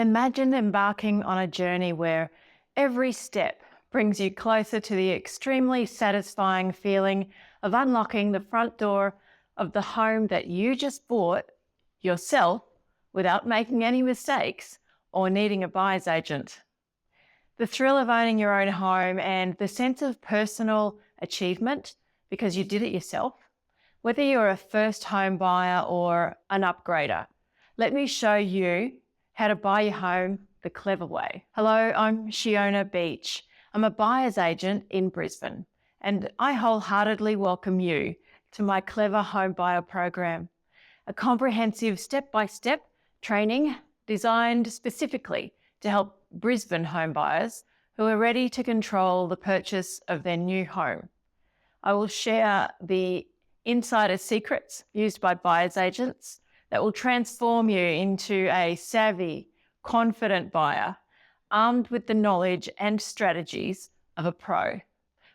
Imagine embarking on a journey where every step brings you closer to the extremely satisfying feeling of unlocking the front door of the home that you just bought yourself without making any mistakes or needing a buyer's agent. The thrill of owning your own home and the sense of personal achievement because you did it yourself, whether you're a first home buyer or an upgrader. Let me show you how to buy your home the clever way. Hello, I'm Shiona Beach. I'm a buyer's agent in Brisbane, and I wholeheartedly welcome you to my Clever Home Buyer program, a comprehensive step-by-step training designed specifically to help Brisbane home buyers who are ready to control the purchase of their new home. I will share the insider secrets used by buyer's agents that will transform you into a savvy, confident buyer, armed with the knowledge and strategies of a pro.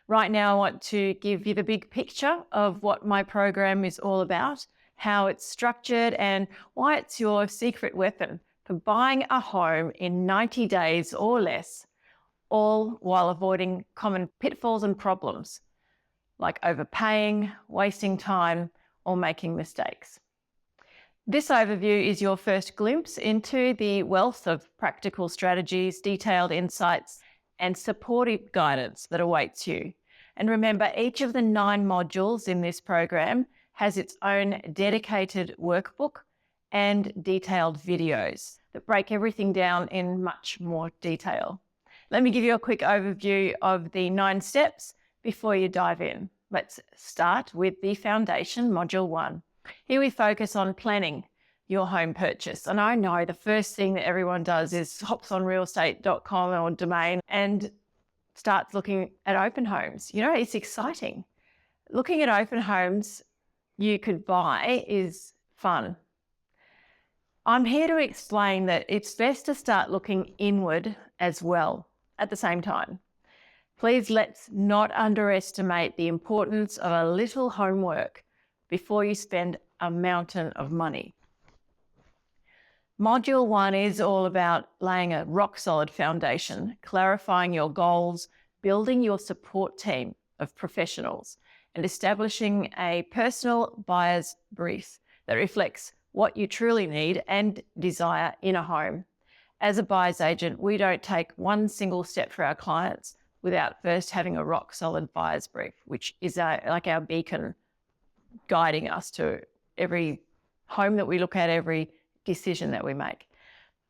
Right now, I want to give you the big picture of what my program is all about, how it's structured, and why it's your secret weapon for buying a home in 90 days or less, all while avoiding common pitfalls and problems like overpaying, wasting time, or making mistakes. This overview is your first glimpse into the wealth of practical strategies, detailed insights, and supportive guidance that awaits you. And remember, each of the 9 modules in this program has its own dedicated workbook and detailed videos that break everything down in much more detail. Let me give you a quick overview of the 9 steps before you dive in. Let's start with the foundation, module 1. Here we focus on planning your home purchase. And I know the first thing that everyone does is hops on realestate.com or domain and starts looking at open homes. You know, it's exciting. Looking at open homes you could buy is fun. I'm here to explain that it's best to start looking inward as well at the same time. Please let's not underestimate the importance of a little homework before you spend a mountain of money. Module 1 is all about laying a rock-solid foundation, clarifying your goals, building your support team of professionals, and establishing a personal buyer's brief that reflects what you truly need and desire in a home. As a buyer's agent, we don't take one single step for our clients without first having a rock-solid buyer's brief, which is like our beacon guiding us to every home that we look at, every decision that we make.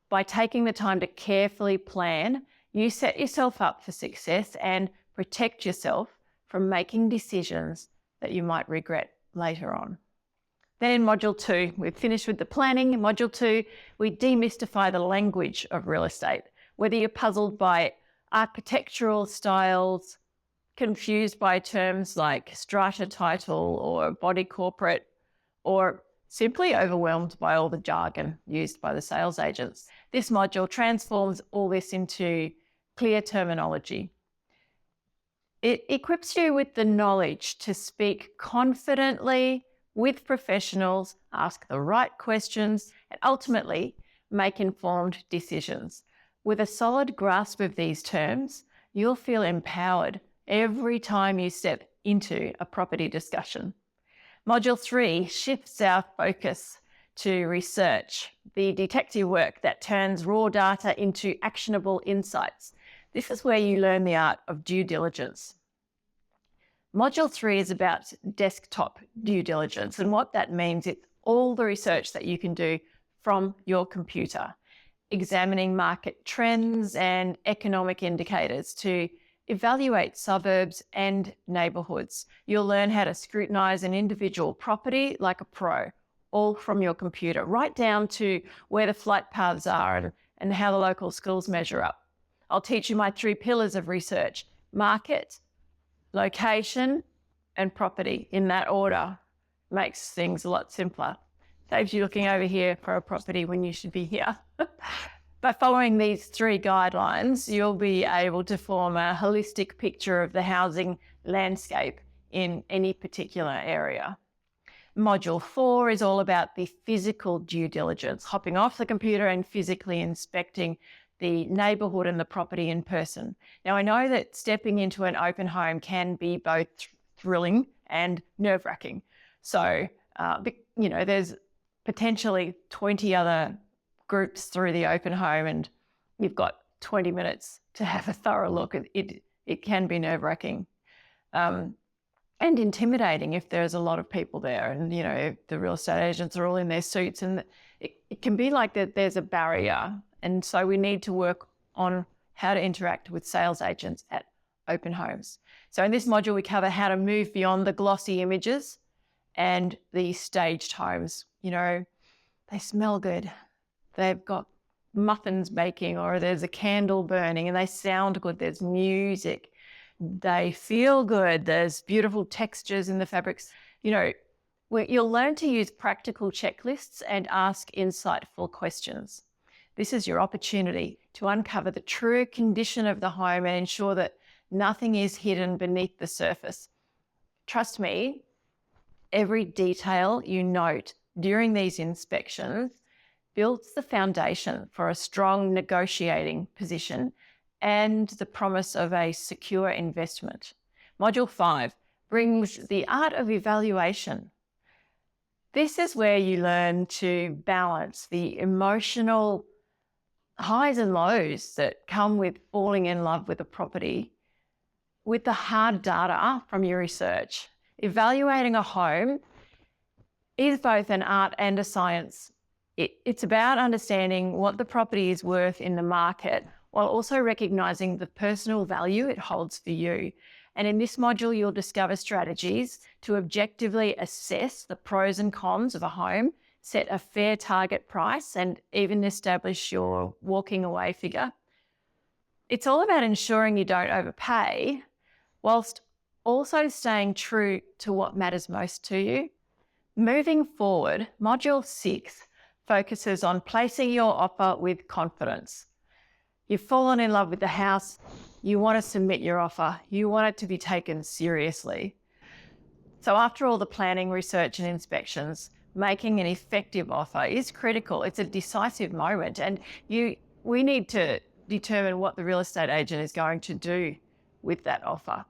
By taking the time to carefully plan, you set yourself up for success and protect yourself from making decisions that you might regret later on. Then in module 2, we've finished with the planning. In module 2, we demystify the language of real estate. Whether you're puzzled by architectural styles, confused by terms like strata title or body corporate, or simply overwhelmed by all the jargon used by the sales agents, this module transforms all this into clear terminology. It equips you with the knowledge to speak confidently with professionals, ask the right questions, and ultimately make informed decisions. With a solid grasp of these terms, you'll feel empowered every time you step into a property discussion. Module 3 shifts our focus to research, the detective work that turns raw data into actionable insights. This is where you learn the art of due diligence. Module 3 is about desktop due diligence, and what that means, it's all the research that you can do from your computer, examining market trends and economic indicators to evaluate suburbs and neighbourhoods. You'll learn how to scrutinise an individual property like a pro, all from your computer, right down to where the flight paths are and how the local schools measure up. I'll teach you my 3 pillars of research: market, location, and property, in that order. Makes things a lot simpler. Saves you looking over here for a property when you should be here. By following these 3 guidelines, you'll be able to form a holistic picture of the housing landscape in any particular area. Module 4 is all about the physical due diligence, hopping off the computer and physically inspecting the neighbourhood and the property in person. Now, I know that stepping into an open home can be both thrilling and nerve-wracking. So, there's potentially 20 other groups through the open home and you've got 20 minutes to have a thorough look. It can be nerve-wracking and intimidating if there's a lot of people there and, if the real estate agents are all in their suits, and it can be like that there's a barrier. And so we need to work on how to interact with sales agents at open homes. So in this module, we cover how to move beyond the glossy images and the staged homes. They smell good. They've got muffins baking, or there's a candle burning, and they sound good. There's music. They feel good. There's beautiful textures in the fabrics. You'll learn to use practical checklists and ask insightful questions. This is your opportunity to uncover the true condition of the home and ensure that nothing is hidden beneath the surface. Trust me, every detail you note during these inspections builds the foundation for a strong negotiating position and the promise of a secure investment. Module 5 brings the art of evaluation. This is where you learn to balance the emotional highs and lows that come with falling in love with a property with the hard data from your research. Evaluating a home is both an art and a science. It's about understanding what the property is worth in the market while also recognising the personal value it holds for you. And in this module, you'll discover strategies to objectively assess the pros and cons of a home, set a fair target price, and even establish your walking away figure. It's all about ensuring you don't overpay, whilst also staying true to what matters most to you. Moving forward, Module 6 focuses on placing your offer with confidence. You've fallen in love with the house, you want to submit your offer, you want it to be taken seriously. So after all the planning, research and inspections, making an effective offer is critical. It's a decisive moment, and we need to determine what the real estate agent is going to do with that offer.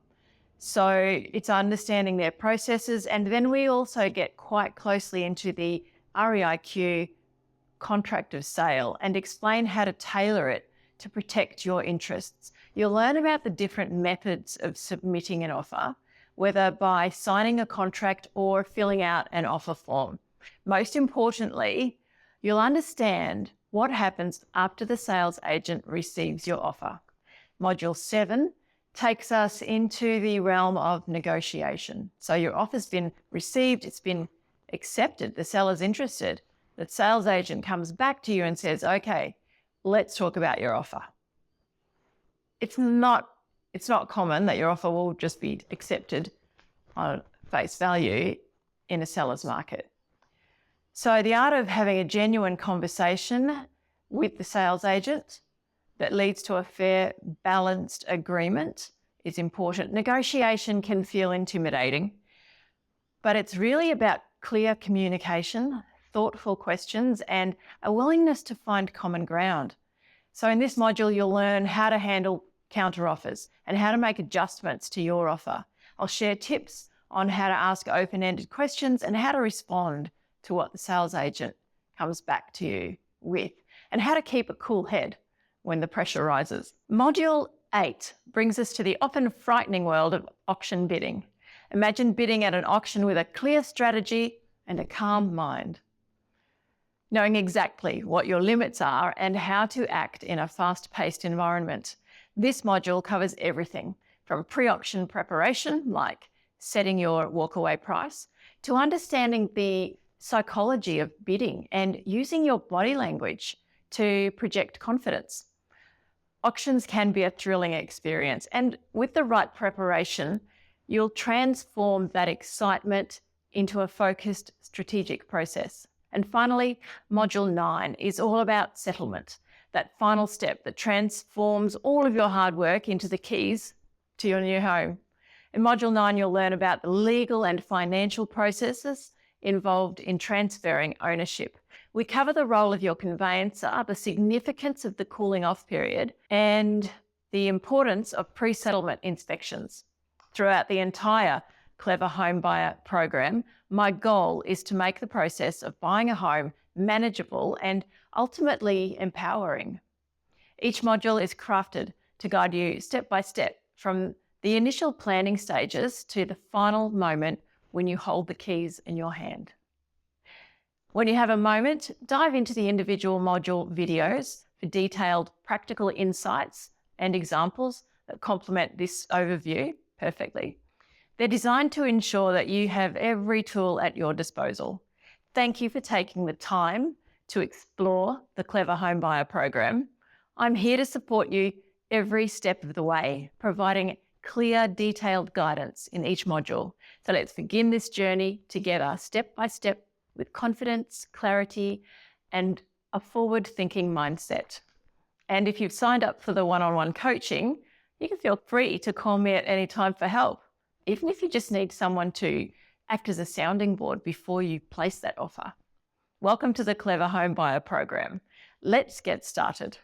So it's understanding their processes, and then we also get quite closely into the REIQ contract of sale and explain how to tailor it to protect your interests. You'll learn about the different methods of submitting an offer, whether by signing a contract or filling out an offer form. Most importantly, you'll understand what happens after the sales agent receives your offer. Module 7 takes us into the realm of negotiation. So your offer's been received, it's been accepted, the seller's interested. The sales agent comes back to you and says, okay, let's talk about your offer. It's not common that your offer will just be accepted on face value in a seller's market. So the art of having a genuine conversation with the sales agent that leads to a fair, balanced agreement is important. Negotiation can feel intimidating, but it's really about clear communication, thoughtful questions, and a willingness to find common ground. So in this module, you'll learn how to handle counteroffers and how to make adjustments to your offer. I'll share tips on how to ask open-ended questions and how to respond to what the sales agent comes back to you with, and how to keep a cool head when the pressure rises. Module 8 brings us to the often frightening world of auction bidding. Imagine bidding at an auction with a clear strategy and a calm mind, knowing exactly what your limits are and how to act in a fast-paced environment. This module covers everything from pre-auction preparation, like setting your walkaway price, to understanding the psychology of bidding and using your body language to project confidence. Auctions can be a thrilling experience, and with the right preparation, you'll transform that excitement into a focused strategic process. And finally, Module 9 is all about settlement, that final step that transforms all of your hard work into the keys to your new home. In Module 9, you'll learn about the legal and financial processes involved in transferring ownership. We cover the role of your conveyancer, the significance of the cooling off period, and the importance of pre-settlement inspections. Throughout the entire Clever Home Buyer program, my goal is to make the process of buying a home manageable and ultimately empowering. Each module is crafted to guide you step by step from the initial planning stages to the final moment when you hold the keys in your hand. When you have a moment, dive into the individual module videos for detailed practical insights and examples that complement this overview perfectly. They're designed to ensure that you have every tool at your disposal. Thank you for taking the time to explore the Clever Home Buyer program. I'm here to support you every step of the way, providing clear, detailed guidance in each module. So let's begin this journey together, step by step, with confidence, clarity, and a forward-thinking mindset. And if you've signed up for the one-on-one coaching, you can feel free to call me at any time for help, even if you just need someone to act as a sounding board before you place that offer. Welcome to the Clever Home Buyer program. Let's get started.